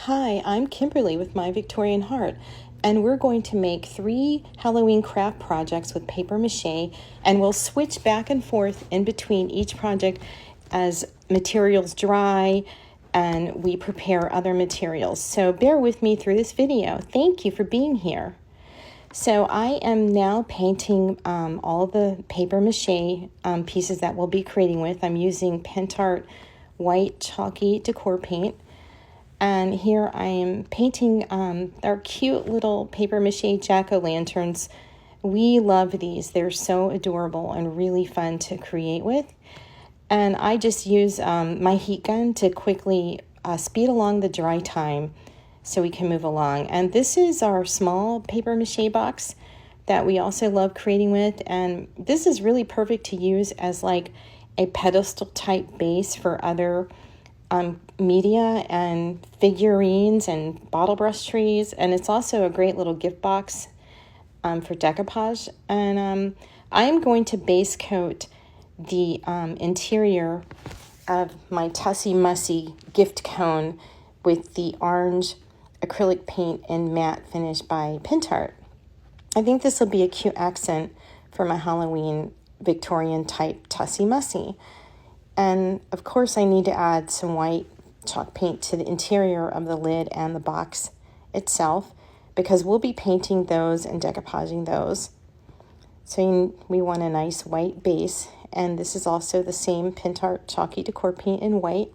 Hi, I'm Kimberly with My Victorian Heart, and we're going to make 3 Halloween craft projects with paper mache, and we'll switch back and forth in between each project as materials dry and we prepare other materials. So bear with me through this video. Thank you for being here. So I am now painting all the paper mache pieces that we'll be creating with. I'm using Pentart white chalky decor paint. And here I am painting our cute little paper mache jack-o'-lanterns. We love these. They're so adorable and really fun to create with. And I just use my heat gun to quickly speed along the dry time so we can move along. And this is our small paper mache box that we also love creating with. And this is really perfect to use as like a pedestal type base for other media and figurines and bottle brush trees, and it's also a great little gift box for decoupage. And I am going to base coat the interior of my Tussy Mussy gift cone with the orange acrylic paint and matte finish by Pentart. I think this will be a cute accent for my Halloween Victorian type Tussy Mussy. And of course I need to add some white chalk paint to the interior of the lid and the box itself, because we'll be painting those and decoupaging those. So we want a nice white base, and this is also the same Pentart chalky decor paint in white.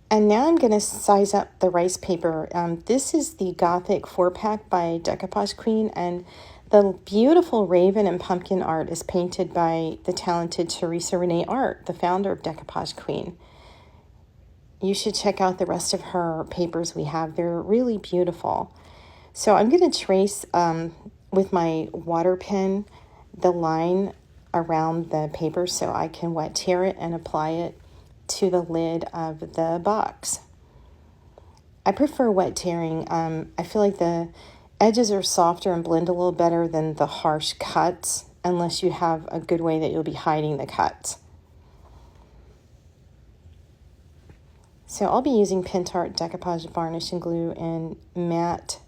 And now I'm going to size up the rice paper. This is the Gothic 4-pack by Decoupage Queen, and the beautiful raven and pumpkin art is painted by the talented Teresa Renee Art, the founder of Decoupage Queen. You should check out the rest of her papers we have. They're really beautiful. So I'm going to trace with my water pen the line around the paper so I can wet tear it and apply it to the lid of the box. I prefer wet tearing. I feel like the edges are softer and blend a little better than the harsh cuts, unless you have a good way that you'll be hiding the cuts. So I'll be using Pentart Decoupage Varnish and Glue and matte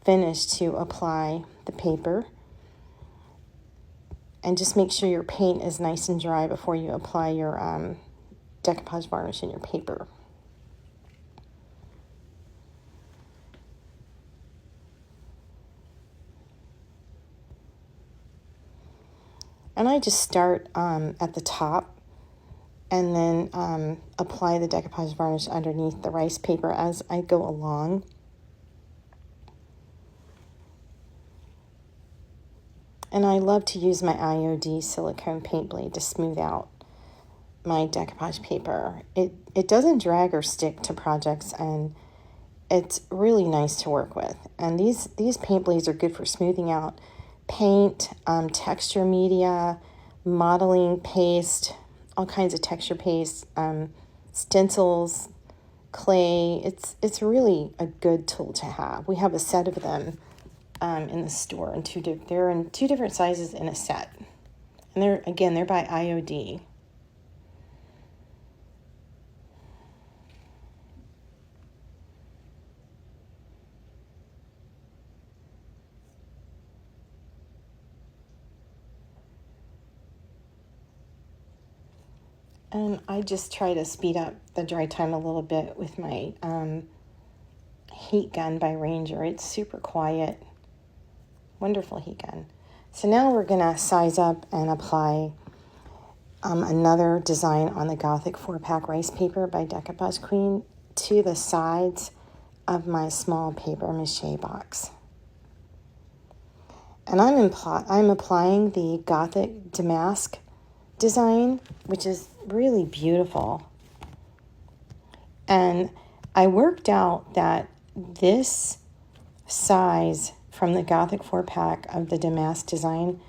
finish to apply the paper. And just make sure your paint is nice and dry before you apply your decoupage varnish in your paper. And I just start at the top and then apply the decoupage varnish underneath the rice paper as I go along. And I love to use my IOD silicone paint blade to smooth out my decoupage paper. It doesn't drag or stick to projects, and it's really nice to work with. And these paint blades are good for smoothing out paint, texture media, modeling paste, all kinds of texture paste, stencils, clay. It's really a good tool to have. We have a set of them in the store, and they're in 2 different sizes in a set. And they're by IOD. And I just try to speed up the dry time a little bit with my heat gun by Ranger. It's super quiet. Wonderful heat gun. So now we're going to size up and apply another design on the Gothic 4-pack rice paper by Decoupage Queen to the sides of my small paper mache box. And I'm applying the Gothic damask design, which is really beautiful. And I worked out that this size from the Gothic 4-pack of the damask design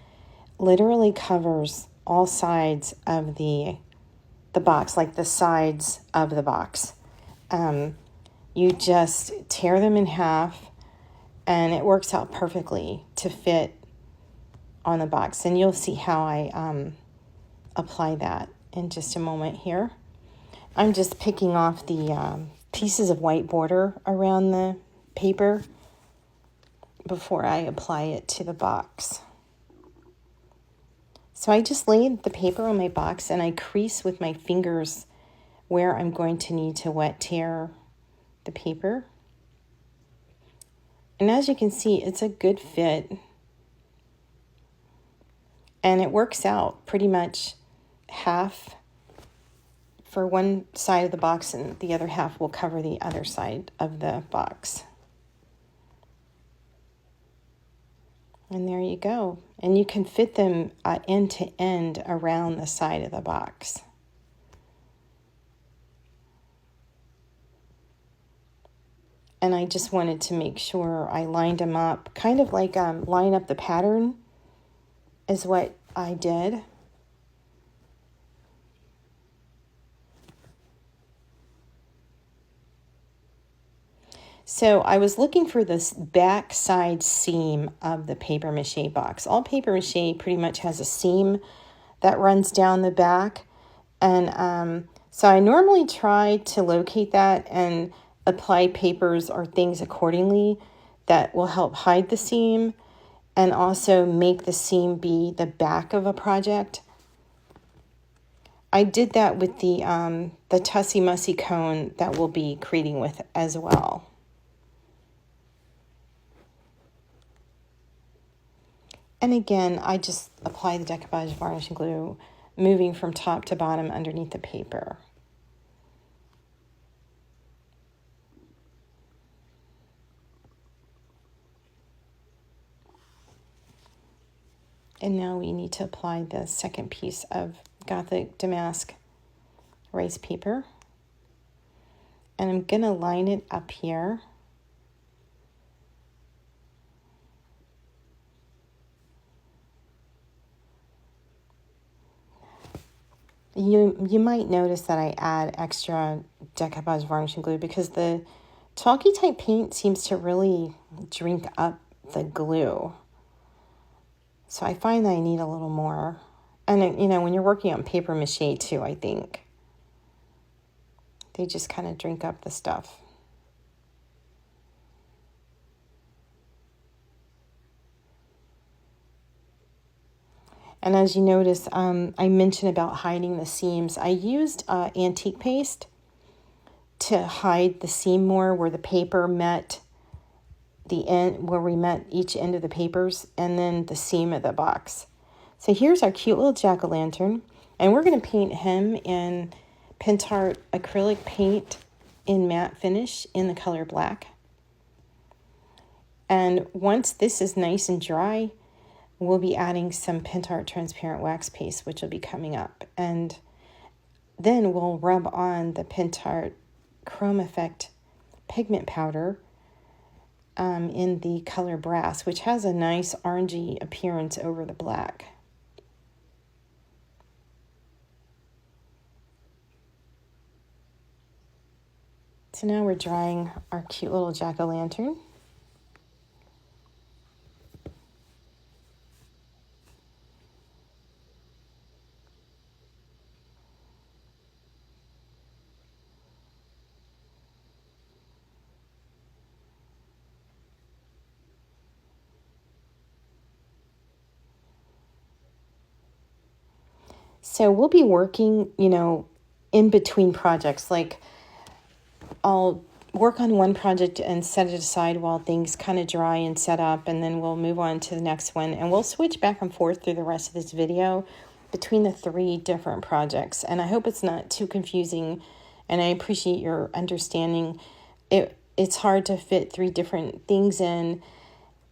literally covers all sides of the box, like the sides of the box. You just tear them in half and it works out perfectly to fit on the box. And you'll see how I apply that in just a moment here. I'm just picking off the pieces of white border around the paper before I apply it to the box. So I just laid the paper on my box and I crease with my fingers where I'm going to need to wet tear the paper. And as you can see, it's a good fit. And it works out pretty much half for one side of the box and the other half will cover the other side of the box. And there you go. And you can fit them end to end around the side of the box. And I just wanted to make sure I lined them up, kind of like line up the pattern is what I did. So I was looking for this back side seam of the paper mache box. All paper mache pretty much has a seam that runs down the back. And so I normally try to locate that and apply papers or things accordingly that will help hide the seam and also make the seam be the back of a project. I did that with the Tussy Mussy cone that we'll be creating with as well. And again, I just apply the decoupage varnish and glue, moving from top to bottom underneath the paper. And now we need to apply the second piece of Gothic damask rice paper. And I'm going to line it up here. You might notice that I add extra decoupage varnish and glue because the chalky type paint seems to really drink up the glue. So I find that I need a little more. And you know, when you're working on paper mache too, I think they just kind of drink up the stuff. And as you notice, I mentioned about hiding the seams. I used antique paste to hide the seam more where the paper met the end, where we met each end of the papers, and then the seam of the box. So here's our cute little jack-o'-lantern, and we're going to paint him in Pentart acrylic paint in matte finish in the color black. And once this is nice and dry, we'll be adding some Pentart transparent wax paste, which will be coming up. And then we'll rub on the Pentart Chrome Effect pigment powder in the color brass, which has a nice orangey appearance over the black. So now we're drying our cute little jack-o'-lantern. So we'll be working, you know, in between projects. Like I'll work on one project and set it aside while things kind of dry and set up, and then we'll move on to the next one. And we'll switch back and forth through the rest of this video between the 3 different projects. And I hope it's not too confusing, and I appreciate your understanding. It's hard to fit 3 different things in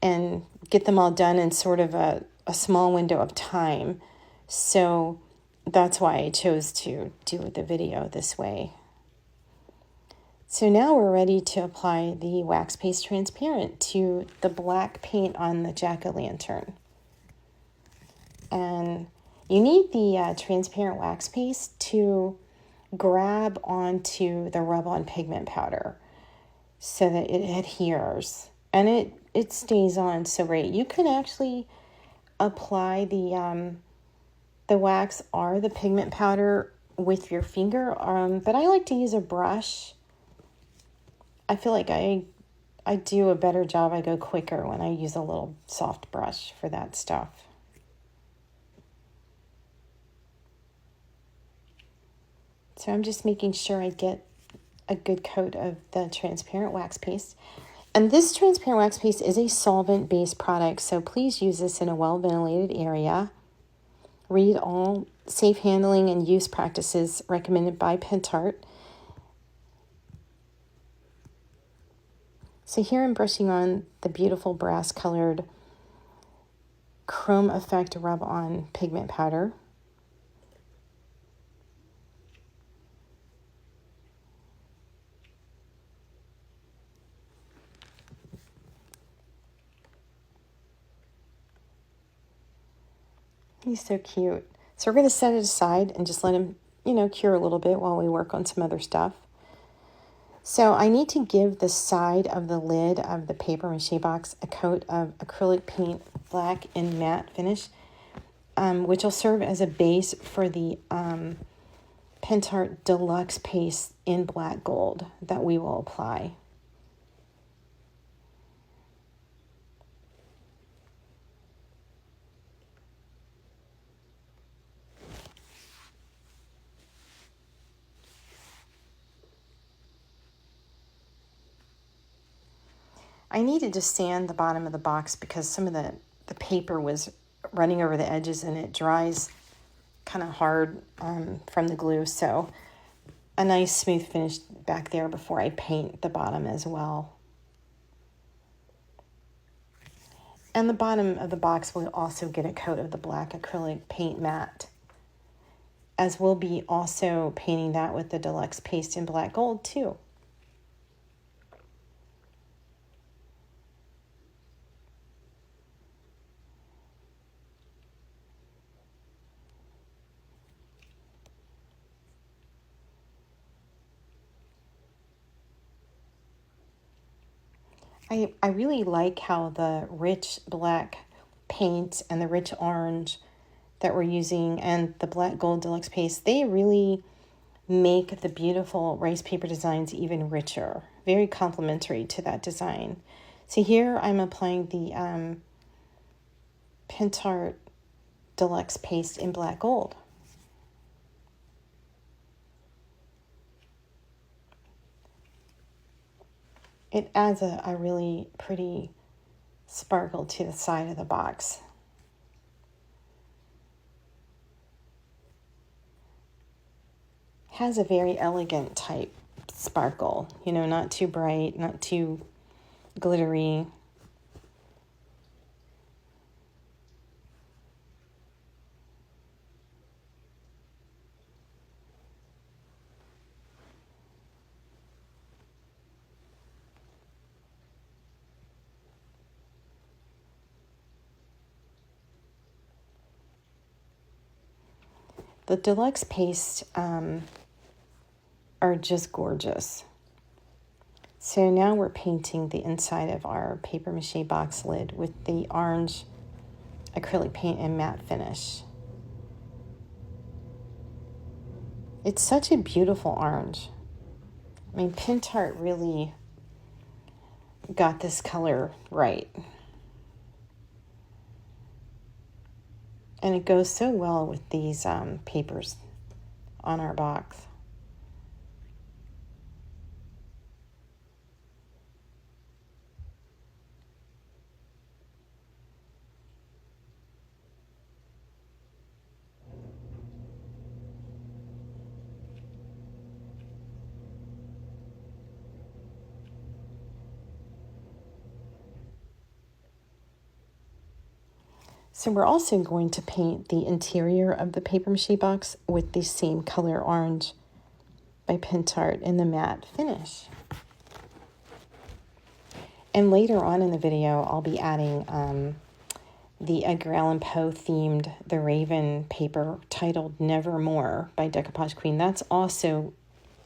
and get them all done in sort of a small window of time. So that's why I chose to do the video this way. So now we're ready to apply the wax paste transparent to the black paint on the jack-o'-lantern. And you need the transparent wax paste to grab onto the rub-on pigment powder so that it adheres. And it stays on so great. You can actually apply the wax or the pigment powder with your finger, but I like to use a brush I feel like I do a better job, I go quicker when I use a little soft brush for that stuff. So I'm just making sure I get a good coat of the transparent wax paste. And this transparent wax paste is a solvent-based product, so please use this in a well-ventilated area. Read all safe handling and use practices recommended by Pentart. So here I'm brushing on the beautiful brass-colored Chrome Effect Rub-On pigment powder. He's so cute. So we're going to set it aside and just let him, cure a little bit while we work on some other stuff. So I need to give the side of the lid of the paper mache box a coat of acrylic paint, black and matte finish, which will serve as a base for the Pentart Deluxe paste in black gold that we will apply. I needed to sand the bottom of the box because some of the paper was running over the edges and it dries kind of hard from the glue. So a nice smooth finish back there before I paint the bottom as well. And the bottom of the box will also get a coat of the black acrylic paint matte, as we'll be also painting that with the Deluxe paste in black gold too. I really like how the rich black paint and the rich orange that we're using and the black gold Deluxe paste, they really make the beautiful rice paper designs even richer, very complementary to that design. So here I'm applying the Pentart Deluxe paste in black gold. It adds a really pretty sparkle to the side of the box. Has a very elegant type sparkle, not too bright, not too glittery. The Deluxe paste are just gorgeous. So now we're painting the inside of our paper mache box lid with the orange acrylic paint and matte finish. It's such a beautiful orange. I mean, Pentart really got this color right. And it goes so well with these papers on our box. So we're also going to paint the interior of the paper mache box with the same color orange by Pentart in the matte finish. And later on in the video, I'll be adding the Edgar Allan Poe themed The Raven paper titled Nevermore by Decoupage Queen. That's also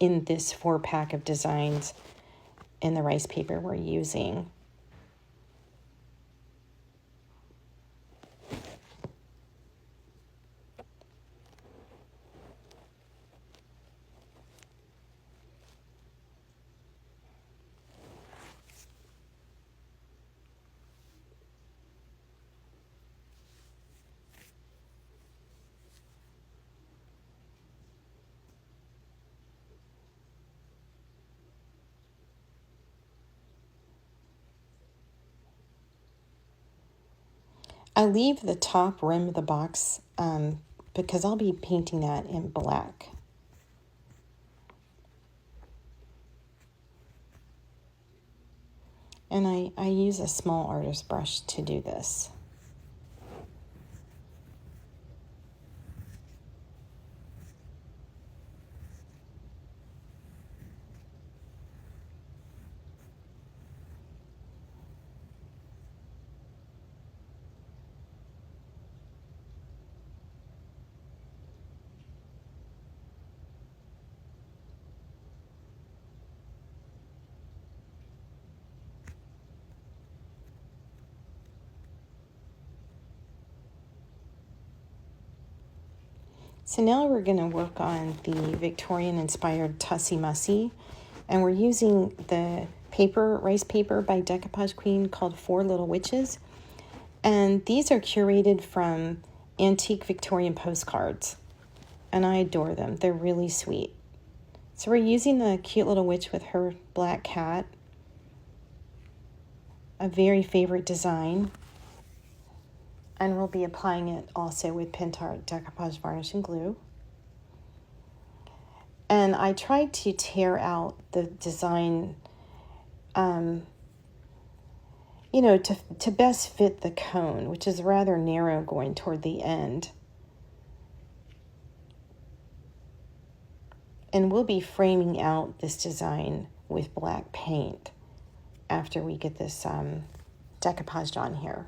in this 4-pack of designs in the rice paper we're using. I leave the top rim of the box because I'll be painting that in black. And I use a small artist brush to do this. So now we're going to work on the Victorian Inspired Tussy Mussy, and we're using the rice paper by Decoupage Queen called Four Little Witches, and these are curated from antique Victorian postcards, and I adore them. They're really sweet. So we're using the cute little witch with her black cat, a very favorite design. And we'll be applying it also with Pentart Decoupage Varnish and Glue. And I tried to tear out the design, to best fit the cone, which is rather narrow going toward the end. And we'll be framing out this design with black paint after we get this decoupaged on here.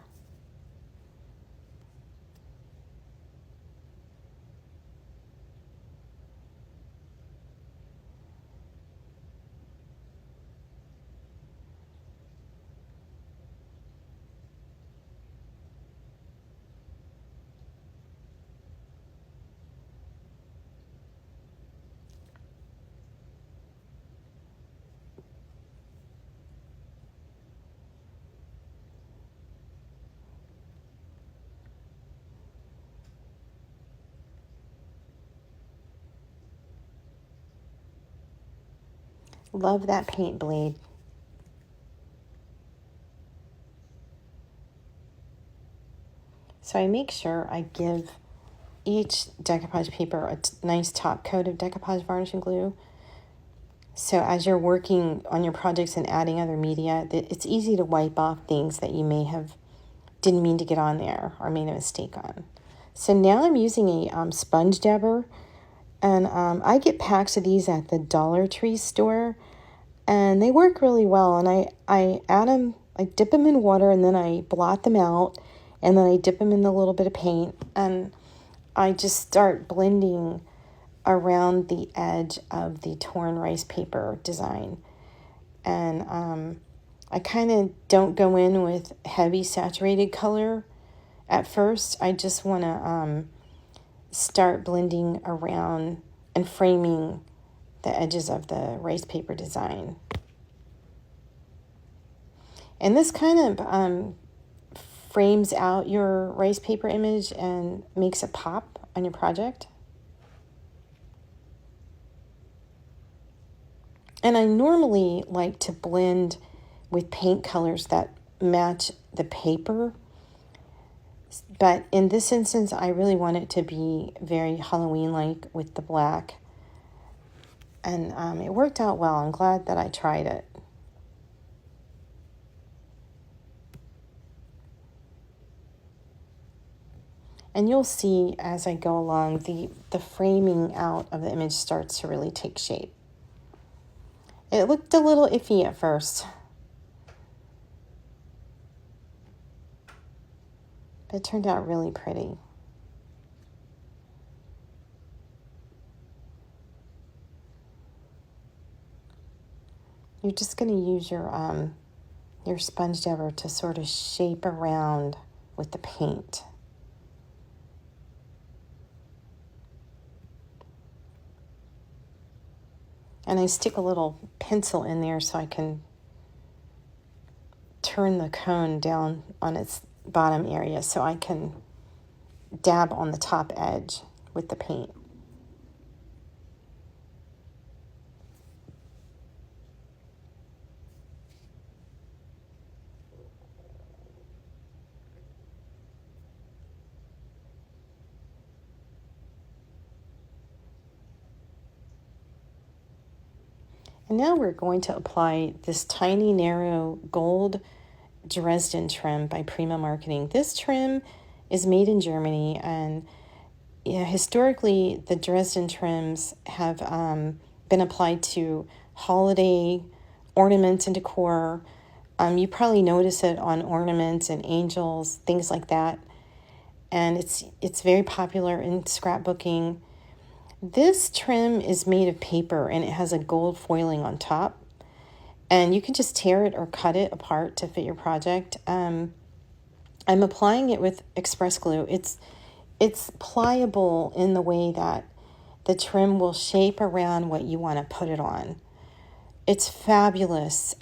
Love that paint blade. So I make sure I give each decoupage paper a nice top coat of decoupage varnish and glue. So as you're working on your projects and adding other media, it's easy to wipe off things that you may have didn't mean to get on there or made a mistake on. So now I'm using a sponge dabber, and I get packs of these at the Dollar Tree store, and they work really well. And I add them, I dip them in water, and then I blot them out, and then I dip them in a little bit of paint, and I just start blending around the edge of the torn rice paper design. And I kind of don't go in with heavy saturated color at first. I just want to start blending around and framing the edges of the rice paper design. And this kind of frames out your rice paper image and makes it pop on your project. And I normally like to blend with paint colors that match the paper. But in this instance, I really want it to be very Halloween-like with the black. And it worked out well. I'm glad that I tried it. And you'll see as I go along, the framing out of the image starts to really take shape. It looked a little iffy at first, but it turned out really pretty. You're just going to use your sponge dabber to sort of shape around with the paint. And I stick a little pencil in there so I can turn the cone down on its bottom area so I can dab on the top edge with the paint. And now we're going to apply this tiny narrow gold Dresden trim by Prima Marketing. This trim is made in Germany, and historically the Dresden trims have been applied to holiday ornaments and decor. You probably notice it on ornaments and angels, things like that. And it's very popular in scrapbooking. This trim is made of paper and it has a gold foiling on top. And you can just tear it or cut it apart to fit your project. I'm applying it with express glue. It's pliable in the way that the trim will shape around what you want to put it on. It's fabulous,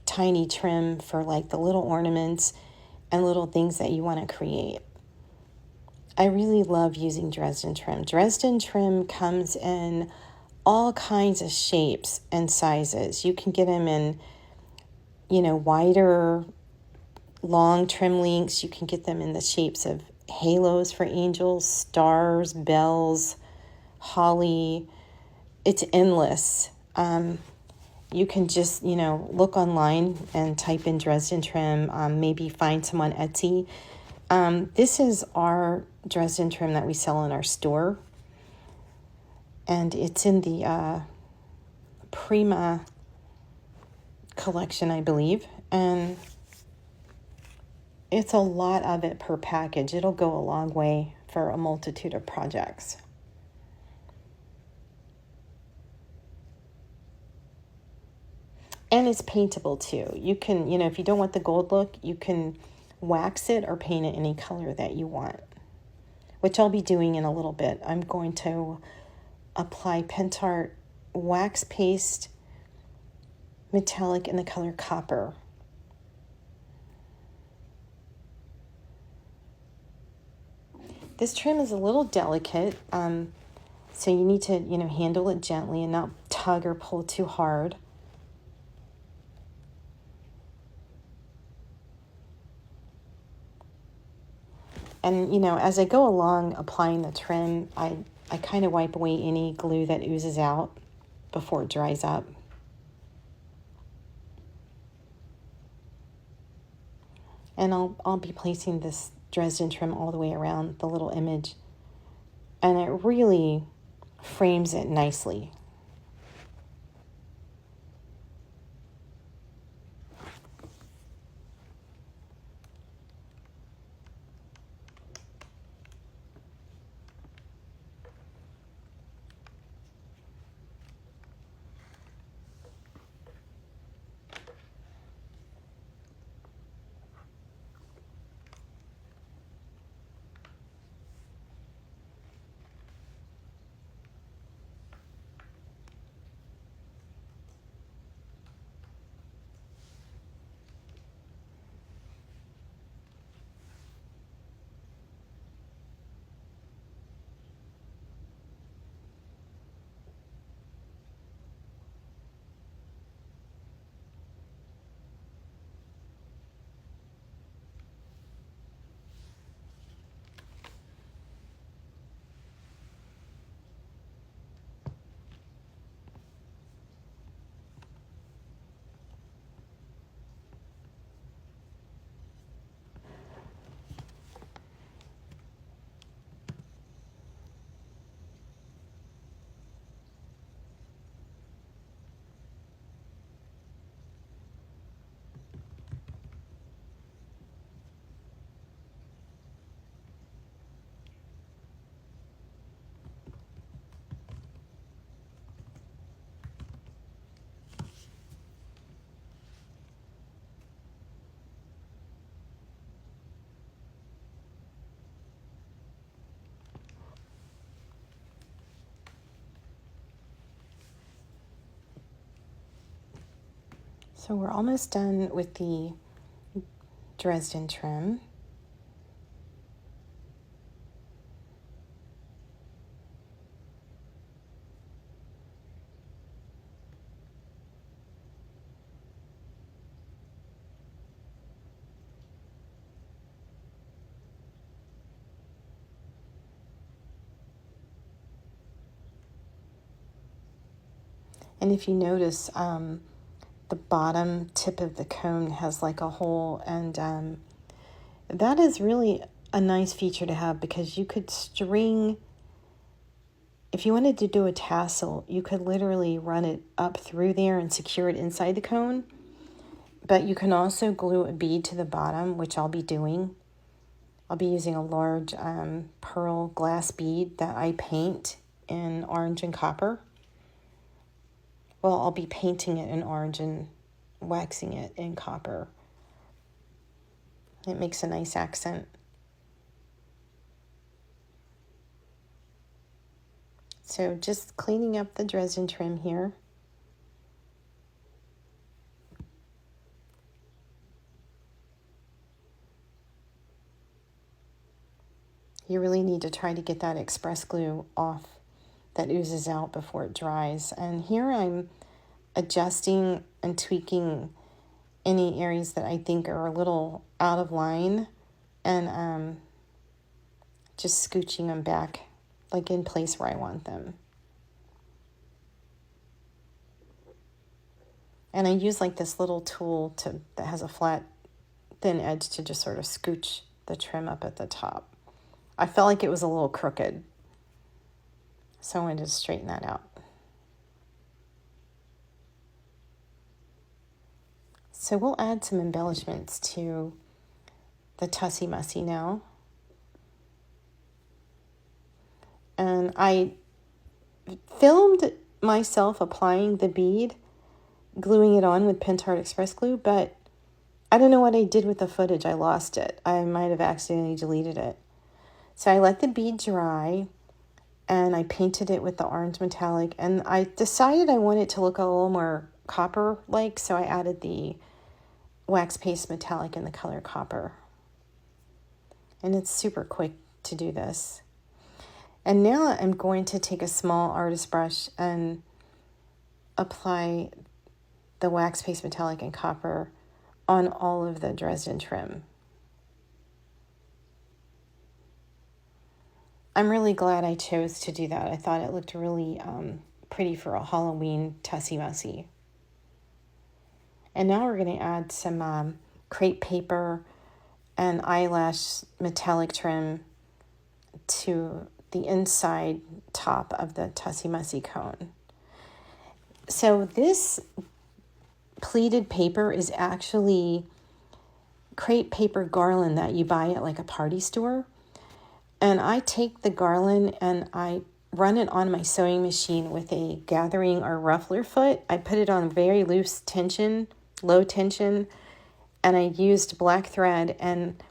tiny trim for like the little ornaments and little things that you want to create. I really love using Dresden trim. Dresden trim comes in all kinds of shapes and sizes. You can get them in, wider, long trim lengths. You can get them in the shapes of halos for angels, stars, bells, holly. It's endless. You can just, look online and type in Dresden trim, maybe find some on Etsy. This is our Dresden trim that we sell in our store. And it's in the Prima collection, I believe. And it's a lot of it per package. It'll go a long way for a multitude of projects. And it's paintable too. You can, if you don't want the gold look, you can wax it or paint it any color that you want, which I'll be doing in a little bit. I'm going to apply Pentart wax paste metallic in the color copper. This trim is a little delicate, so you need to, handle it gently and not tug or pull too hard. And, as I go along applying the trim, I kind of wipe away any glue that oozes out before it dries up. And I'll be placing this Dresden trim all the way around the little image. And it really frames it nicely. So we're almost done with the Dresden trim. And if you notice, the bottom tip of the cone has like a hole, and that is really a nice feature to have, because you could string, if you wanted to do a tassel, you could literally run it up through there and secure it inside the cone. But you can also glue a bead to the bottom, which I'll be doing. I'll be using a large pearl glass bead that I paint in orange and copper. Well, I'll be painting it in orange and waxing it in copper. It makes a nice accent. So just cleaning up the Dresden trim here. You really need to try to get that express glue off that oozes out before it dries. And here I'm adjusting and tweaking any areas that I think are a little out of line, and just scooching them back like in place where I want them. And I use like this little tool that has a flat, thin edge to just sort of scooch the trim up at the top. I felt like it was a little crooked, so I wanted to straighten that out. So we'll add some embellishments to the Tussy Mussy now. And I filmed myself applying the bead, gluing it on with Pentart Express Glue, but I don't know what I did with the footage. I lost it. I might have accidentally deleted it. So I let the bead dry, and I painted it with the orange metallic, and I decided I wanted it to look a little more copper-like, so I added the wax paste metallic in the color copper. And it's super quick to do this. And now I'm going to take a small artist brush and apply the wax paste metallic and copper on all of the Dresden trim. I'm really glad I chose to do that. I thought it looked really pretty for a Halloween Tussy Mussy. And now we're going to add some crepe paper and eyelash metallic trim to the inside top of the Tussy Mussy cone. So this pleated paper is actually crepe paper garland that you buy at like a party store. And I take the garland and I run it on my sewing machine with a gathering or ruffler foot. I put it on very loose tension, low tension, and I used black thread, and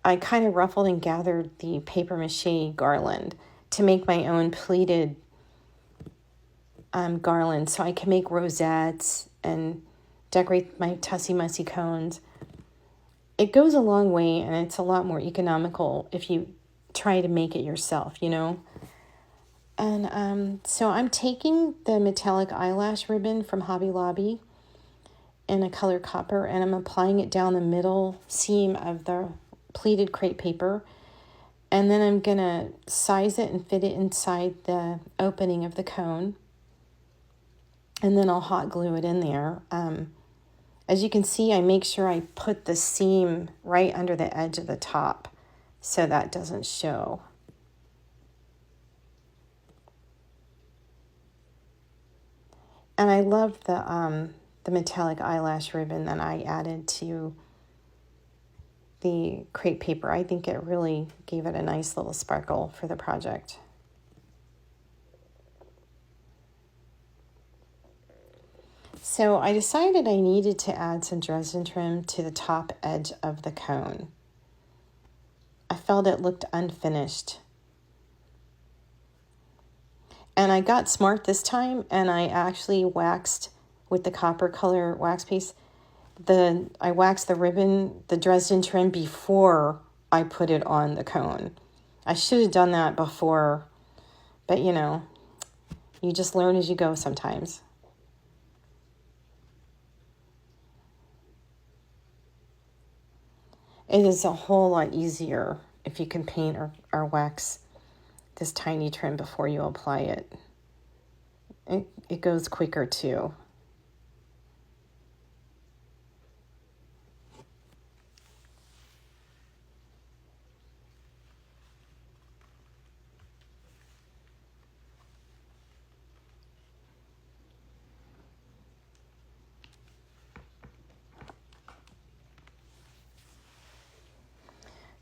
I kind of ruffled and gathered the paper mache garland to make my own pleated garland, so I can make rosettes and decorate my Tussy Mussy cones. It goes a long way, and it's a lot more economical if you try to make it yourself, you know. And so I'm taking the metallic eyelash ribbon from Hobby Lobby in a color copper, and I'm applying it down the middle seam of the pleated crepe paper, and then I'm gonna size it and fit it inside the opening of the cone, and then I'll hot glue it in there. As you can see, I make sure I put the seam right under the edge of the top so that doesn't show. And I love the metallic eyelash ribbon that I added to the crepe paper. I think it really gave it a nice little sparkle for the project. So I decided I needed to add some Dresden trim to the top edge of the cone. I felt it looked unfinished. And I got smart this time, and I actually waxed with the copper color wax paste. I waxed the ribbon, the Dresden trim, before I put it on the cone. I should have done that before, but you know, you just learn as you go sometimes. It is a whole lot easier if you can paint or wax this tiny trim before you apply it. it goes quicker too.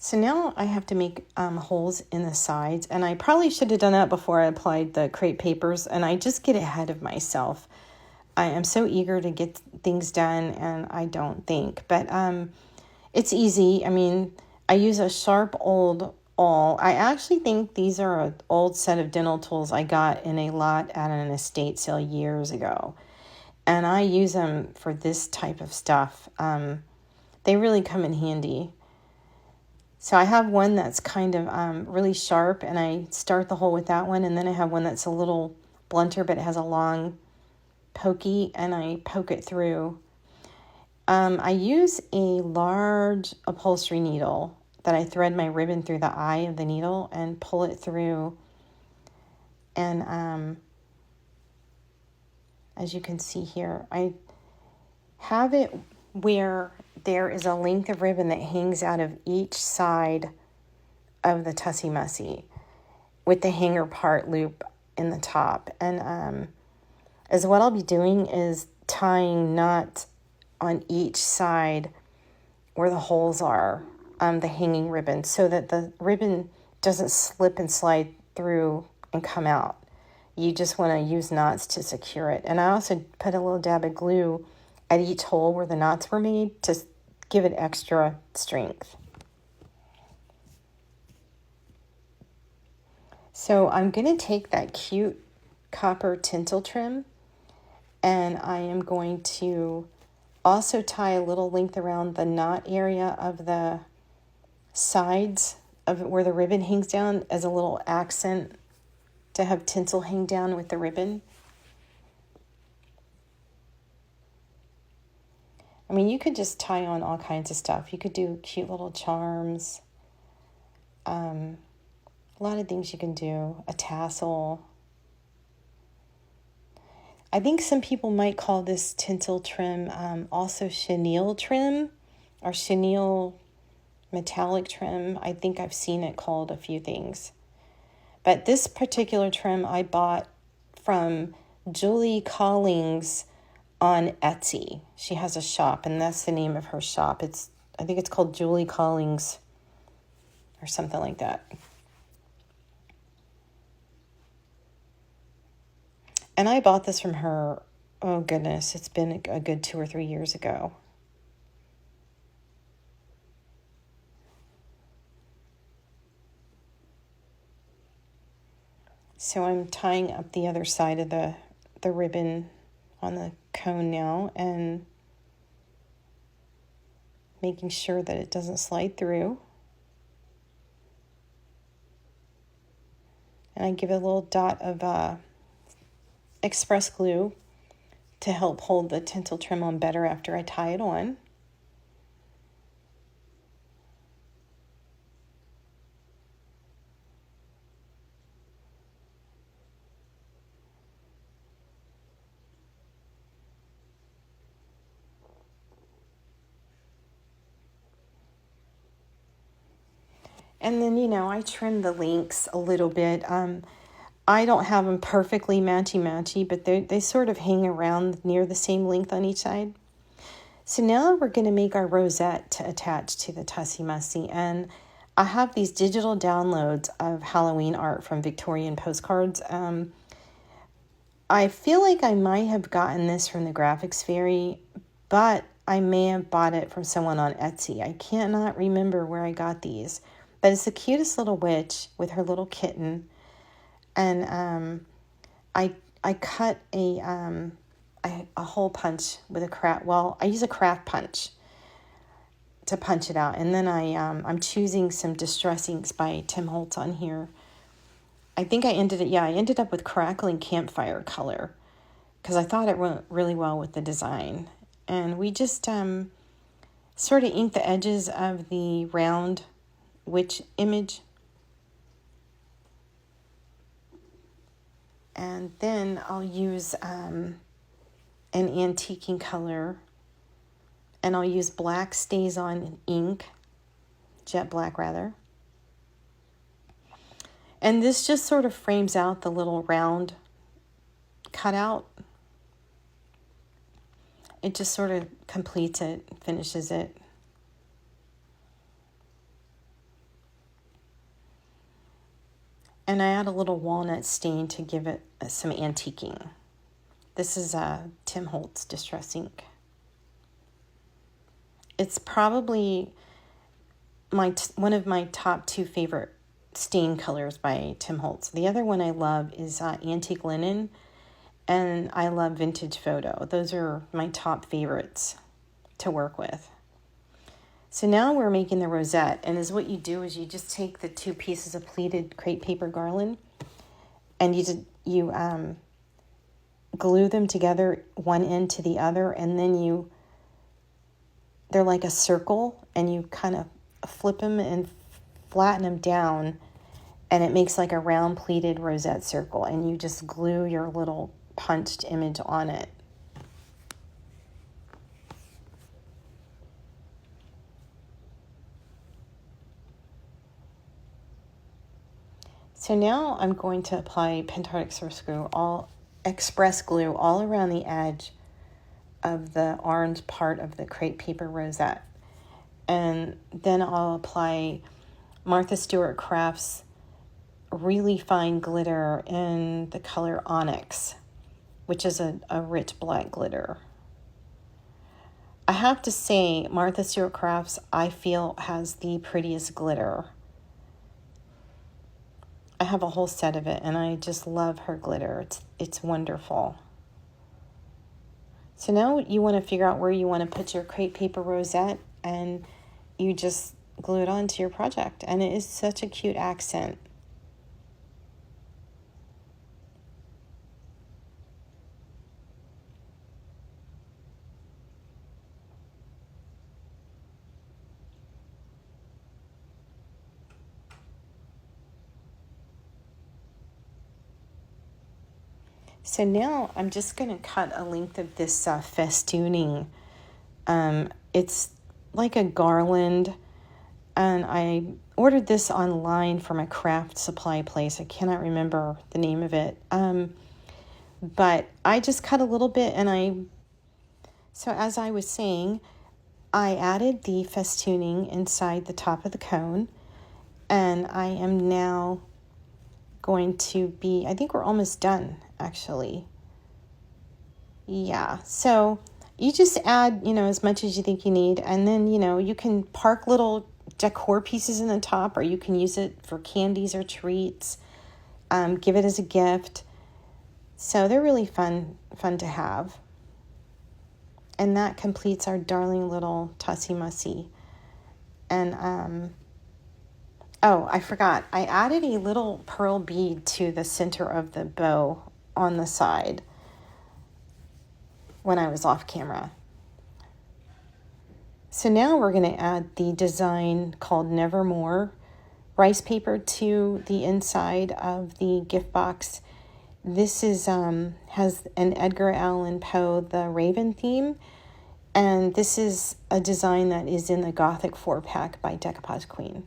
So now I have to make holes in the sides, and I probably should have done that before I applied the crepe papers, and I just get ahead of myself. I am so eager to get things done, and I don't think, but it's easy. I mean, I use a sharp old awl. I actually think these are an old set of dental tools I got in a lot at an estate sale years ago, and I use them for this type of stuff. They really come in handy. So I have one that's kind of really sharp, and I start the hole with that one, and then I have one that's a little blunter, but it has a long pokey, and I poke it through. I use a large upholstery needle that I thread my ribbon through the eye of the needle and pull it through. And as you can see here, I have it where there is a length of ribbon that hangs out of each side of the Tussy Mussy with the hanger part loop in the top. And as what I'll be doing is tying knots on each side where the holes are, the hanging ribbon, so that the ribbon doesn't slip and slide through and come out. You just want to use knots to secure it. And I also put a little dab of glue at each hole where the knots were made to give it extra strength. So I'm going to take that cute copper tinsel trim, and I am going to also tie a little length around the knot area of the sides of where the ribbon hangs down as a little accent to have tinsel hang down with the ribbon. I mean, you could just tie on all kinds of stuff. You could do cute little charms. A lot of things you can do. A tassel. I think some people might call this tinsel trim also chenille trim or chenille metallic trim. I think I've seen it called a few things. But this particular trim I bought from Julie Collings on Etsy. She has a shop, and that's the name of her shop. I think it's called Julie Collings or something like that. And I bought this from her, oh goodness, it's been a good 2 or 3 years ago. So I'm tying up the other side of the ribbon on the cone now and making sure that it doesn't slide through. And I give it a little dot of express glue to help hold the tinsel trim on better after I tie it on. And then, I trim the links a little bit. I don't have them perfectly matchy-matchy, but they sort of hang around near the same length on each side. So now we're going to make our rosette to attach to the Tussy Mussy. And I have these digital downloads of Halloween art from Victorian postcards. I feel like I might have gotten this from the Graphics Fairy, but I may have bought it from someone on Etsy. I cannot remember where I got these. But it's the cutest little witch with her little kitten. And I cut a hole punch with a craft. Well, I use a craft punch to punch it out, and then I'm choosing some Distress Inks by Tim Holtz on here. I think I ended up with Crackling Campfire color because I thought it went really well with the design. And we just sort of ink the edges of the round witch image. And then I'll use an antiquing color, and I'll use black Stays-On ink, jet black rather. And this just sort of frames out the little round cutout. It just sort of completes it, finishes it. And I add a little walnut stain to give it some antiquing. This is Tim Holtz Distress ink. It's probably one of my top 2 favorite stain colors by Tim Holtz. The other one I love is Antique Linen, and I love Vintage Photo. Those are my top favorites to work with. So now we're making the rosette, and what you do is you just take the 2 pieces of pleated crepe paper garland, and you glue them together, one end to the other, and then they're like a circle, and you kind of flip them and flatten them down, and it makes like a round pleated rosette circle, and you just glue your little punched image on it. So now I'm going to apply Pentart Express Glue all around the edge of the orange part of the crepe paper rosette. And then I'll apply Martha Stewart Crafts really fine glitter in the color Onyx, which is a rich black glitter. I have to say, Martha Stewart Crafts, I feel, has the prettiest glitter. I have a whole set of it, and I just love her glitter. It's wonderful. So now you want to figure out where you want to put your crepe paper rosette, and you just glue it onto your project, and it is such a cute accent. So now I'm just going to cut a length of this festooning. It's like a garland, and I ordered this online from a craft supply place. I cannot remember the name of it. But I just cut a little bit, and so as I was saying, I added the festooning inside the top of the cone, and I am now going to I think we're almost done, actually. Yeah, so you just add, as much as you think you need, and then, you can park little decor pieces in the top, or you can use it for candies or treats, give it as a gift. So they're really fun to have. And that completes our darling little Tussy Mussy. And, oh, I forgot. I added a little pearl bead to the center of the bow on the side when I was off camera. So now we're going to add the design called Nevermore rice paper to the inside of the gift box. This is has an Edgar Allan Poe, the Raven theme, and this is a design that is in the Gothic 4-pack by Decoupage Queen.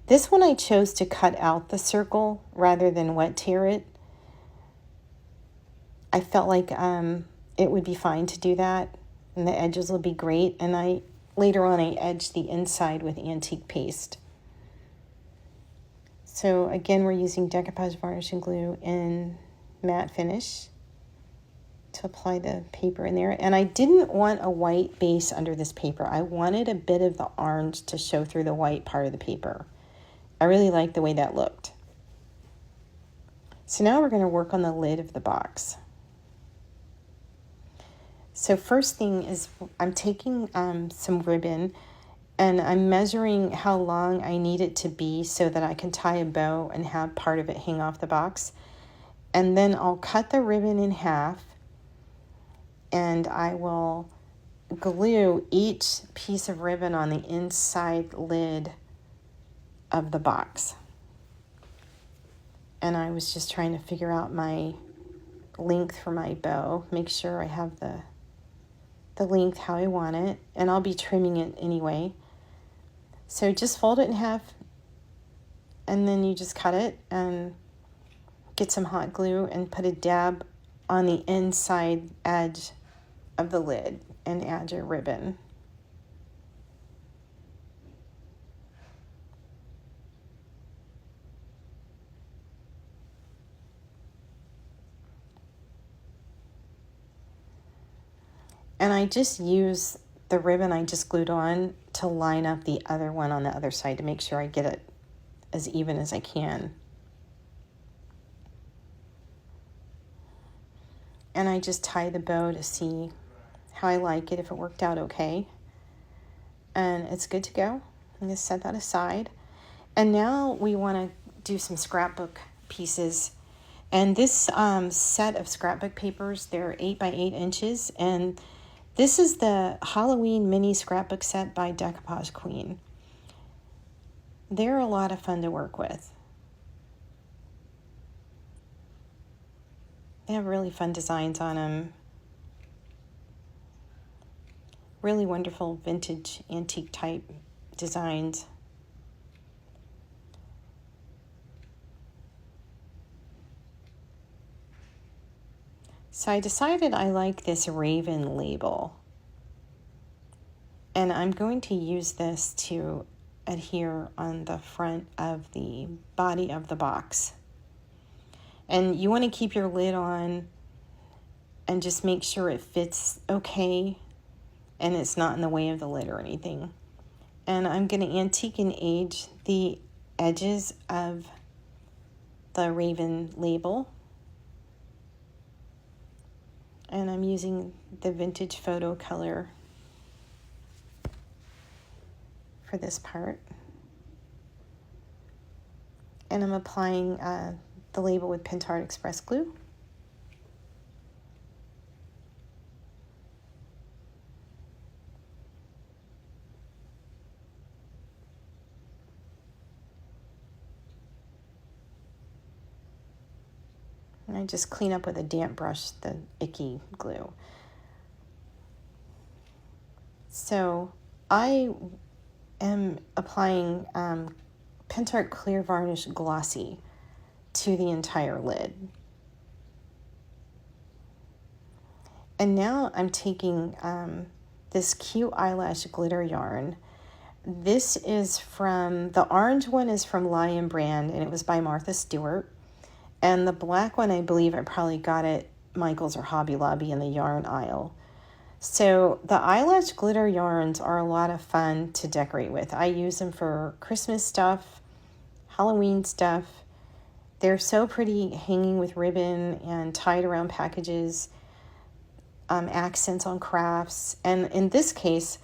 This one I chose to cut out the circle rather than wet tear it. I felt like it would be fine to do that, and the edges will be great. And later on I edged the inside with antique paste. So again, we're using Decoupage Varnish and Glue in matte finish to apply the paper in there. And I didn't want a white base under this paper. I wanted a bit of the orange to show through the white part of the paper. I really liked the way that looked. So now we're going to work on the lid of the box. So first thing is I'm taking some ribbon, and I'm measuring how long I need it to be so that I can tie a bow and have part of it hang off the box. And then I'll cut the ribbon in half, and I will glue each piece of ribbon on the inside lid of the box. and I was just trying to figure out my length for my bow, make sure I have the length how I want it, and I'll be trimming it anyway. So just fold it in half, and then you just cut it and get some hot glue and put a dab on the inside edge of the lid and add your ribbon. And I just use the ribbon I just glued on to line up the other one on the other side to make sure I get it as even as I can. And I just tie the bow to see how I like it, if it worked out okay. And it's good to go. I'm going to set that aside. And now we want to do some scrapbook pieces. And this set of scrapbook papers, they're 8 by 8 inches. And this is the Halloween mini scrapbook set by Decoupage Queen. They're a lot of fun to work with. They have really fun designs on them. Really wonderful vintage antique type designs. So I decided I like this raven label. And I'm going to use this to adhere on the front of the body of the box. And you want to keep your lid on and just make sure it fits okay and it's not in the way of the lid or anything. And I'm going to antique and age the edges of the raven label. And I'm using the vintage photo color for this part. And I'm applying the label with Pentart Express glue. And I just clean up with a damp brush the icky glue. So I am applying Pentart Clear Varnish Glossy to the entire lid. And now I'm taking this cute eyelash glitter yarn. This is from, the orange one is from Lion Brand, and it was by Martha Stewart. And the black one, I believe I probably got at Michael's or Hobby Lobby in the yarn aisle. So the eyelash glitter yarns are a lot of fun to decorate with. I use them for Christmas stuff, Halloween stuff. They're so pretty hanging with ribbon and tied around packages, accents on crafts. And in this case,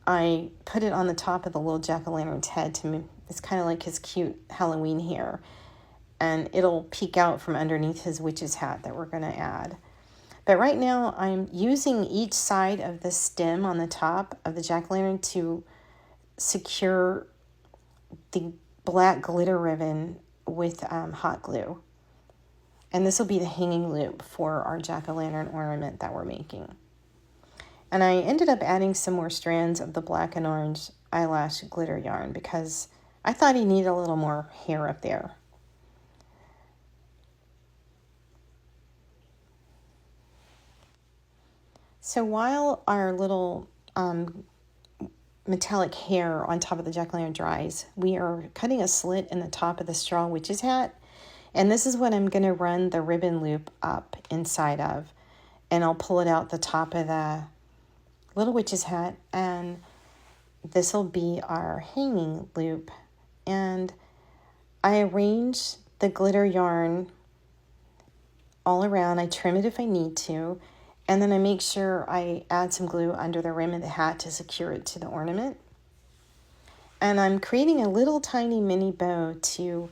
I put it on the top of the little jack-o'-lantern's head to, it's kind of like his cute Halloween hair. And it'll peek out from underneath his witch's hat that we're going to add. But right now I'm using each side of the stem on the top of the jack-o'-lantern to secure the black glitter ribbon with hot glue. And this will be the hanging loop for our jack-o'-lantern ornament that we're making. And I ended up adding some more strands of the black and orange eyelash glitter yarn because I thought he needed a little more hair up there. So while our little metallic hair on top of the jack-o'-lantern dries, we are cutting a slit in the top of the straw witch's hat. And this is what I'm going to run the ribbon loop up inside of. And I'll pull it out the top of the little witch's hat. And this will be our hanging loop. And I arrange the glitter yarn all around. I trim it if I need to. And then I make sure I add some glue under the rim of the hat to secure it to the ornament. And I'm creating a little tiny mini bow to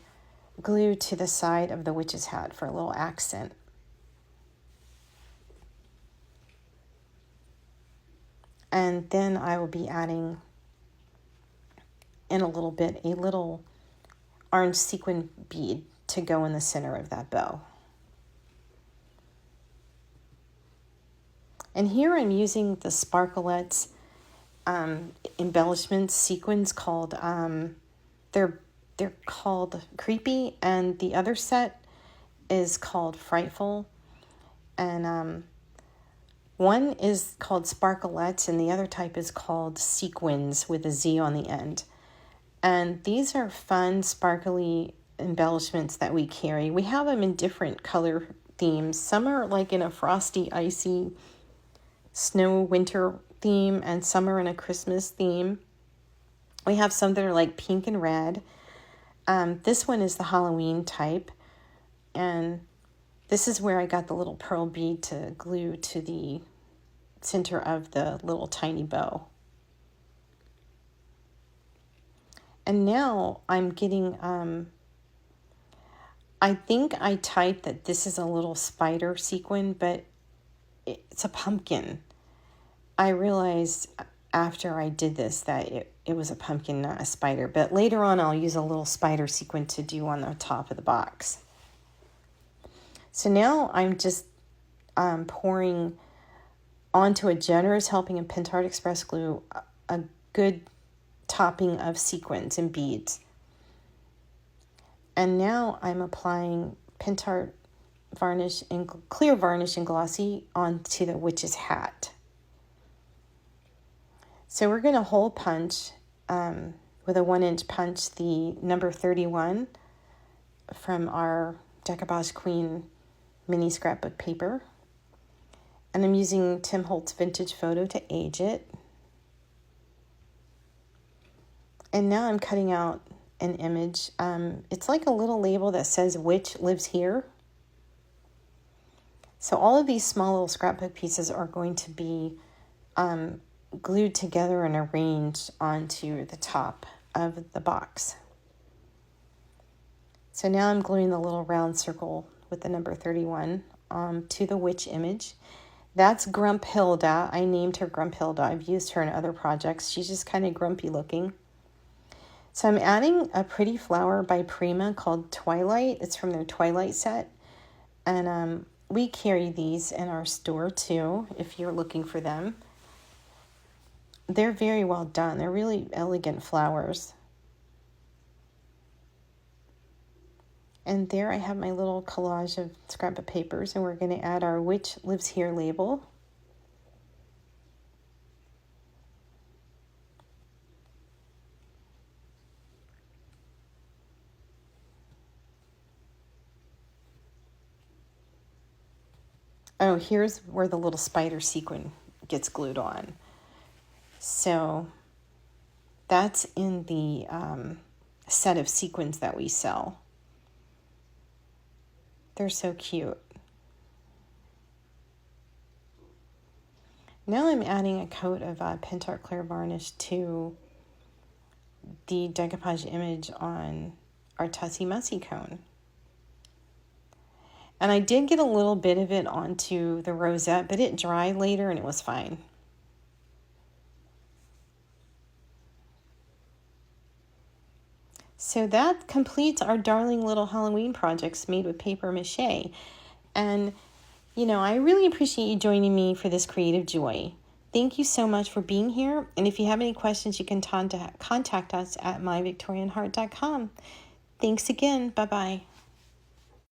glue to the side of the witch's hat for a little accent. And then I will be adding in a little bit a little orange sequin bead to go in the center of that bow. And here I'm using the Sparkletts embellishments sequins called, they're called Creepy, and the other set is called Frightful. And one is called Sparkletts and the other type is called Sequins with a Z on the end. And these are fun, sparkly embellishments that we carry. We have them in different color themes. Some are like in a frosty, icy, snow winter theme, and some are in a Christmas theme. We have some that are like pink and red. This one is the Halloween type, and this is where I got the little pearl bead to glue to the center of the little tiny bow. And now I'm getting, I think I typed that this is a little spider sequin, but it's a pumpkin. I realized after I did this that it was a pumpkin, not a spider. But later on, I'll use a little spider sequin to do on the top of the box. So now I'm just pouring onto a generous helping of Pentart Express Glue a good topping of sequins and beads. And now I'm applying Pentart varnish and clear varnish and glossy onto the witch's hat. So we're going to hole punch with a 1-inch punch the number 31 from our Decoupage Queen mini scrapbook paper. And I'm using Tim Holtz Vintage Photo to age it. And now I'm cutting out an image. It's like a little label that says "Witch lives here." So all of these small little scrapbook pieces are going to be glued together and arranged onto the top of the box. So now I'm gluing the little round circle with the number 31 to the witch image. That's Grumphilda. I named her Grumphilda. I've used her in other projects. She's just kind of grumpy looking. So I'm adding a pretty flower by Prima called Twilight. It's from their Twilight set. And we carry these in our store too, if you're looking for them. They're very well done. They're really elegant flowers. And there I have my little collage of scrapbook papers, and we're going to add our Witch Lives Here label. Oh, here's where the little spider sequin gets glued on. So that's in the set of sequins that we sell. They're so cute. Now I'm adding a coat of Pentart Clear Varnish to the decoupage image on our Tussy Mussy cone. And I did get a little bit of it onto the rosette, but it dried later and it was fine. So that completes our darling little Halloween projects made with paper mache. And, you know, I really appreciate you joining me for this creative joy. Thank you so much for being here. And if you have any questions, you can contact us at myvictorianheart.com. Thanks again. Bye-bye.